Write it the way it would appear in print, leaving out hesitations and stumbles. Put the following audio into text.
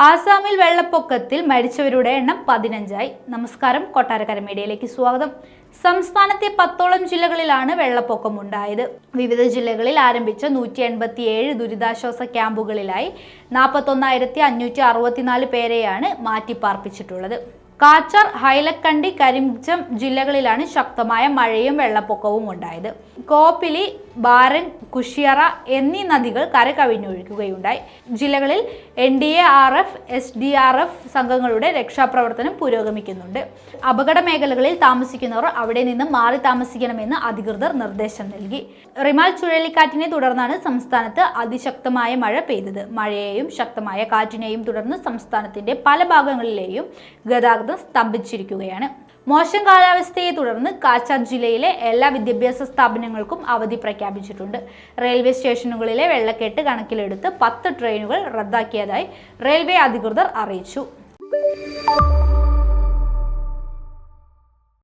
ആസാമിൽ വെള്ളപ്പൊക്കത്തിൽ മരിച്ചവരുടെ എണ്ണം 15ആയി. നമസ്കാരം, കൊട്ടാരക്കര മീഡിയയിലേക്ക് സ്വാഗതം. സംസ്ഥാനത്തെ 10ഓളം ജില്ലകളിലാണ് വെള്ളപ്പൊക്കമുണ്ടായത്. വിവിധ ജില്ലകളിൽ ആരംഭിച്ച 187 ദുരിതാശ്വാസ ക്യാമ്പുകളിലായി 41,564 പേരെയാണ് മാറ്റിപ്പാർപ്പിച്ചിട്ടുള്ളത്. കാച്ചർ, ഹൈലക്കണ്ടി, കരിംഗം ജില്ലകളിലാണ് ശക്തമായ മഴയും വെള്ളപ്പൊക്കവും ഉണ്ടായത്. കോപ്പിലി, ബാരൻ, കുഷിയറ എന്നീ നദികൾ കരകവിഞ്ഞൊഴുകുകയുണ്ടായി. ജില്ലകളിൽ NDARF, SDRF സംഘങ്ങളുടെ രക്ഷാപ്രവർത്തനം പുരോഗമിക്കുന്നുണ്ട്. അപകട മേഖലകളിൽ താമസിക്കുന്നവർ അവിടെ നിന്ന് മാറി താമസിക്കണമെന്ന് അധികൃതർ നിർദ്ദേശം നൽകി. റിമാൽ ചുഴലിക്കാറ്റിനെ തുടർന്നാണ് സംസ്ഥാനത്ത് അതിശക്തമായ മഴ പെയ്തത്. മഴയെയും ശക്തമായ കാറ്റിനെയും തുടർന്ന് സംസ്ഥാനത്തിന്റെ പല ഭാഗങ്ങളിലെയും ഗതാഗതം സ്തംഭിച്ചിരിക്കുകയാണ്. മോശം കാലാവസ്ഥയെ തുടർന്ന് കാച്ചർ ജില്ലയിലെ എല്ലാ വിദ്യാഭ്യാസ സ്ഥാപനങ്ങൾക്കും അവധി പ്രഖ്യാപിച്ചിട്ടുണ്ട്. റെയിൽവേ സ്റ്റേഷനുകളിലെ വെള്ളക്കെട്ട് കണക്കിലെടുത്ത് 10 ട്രെയിനുകൾ റദ്ദാക്കിയതായി റെയിൽവേ അധികൃതർ അറിയിച്ചു.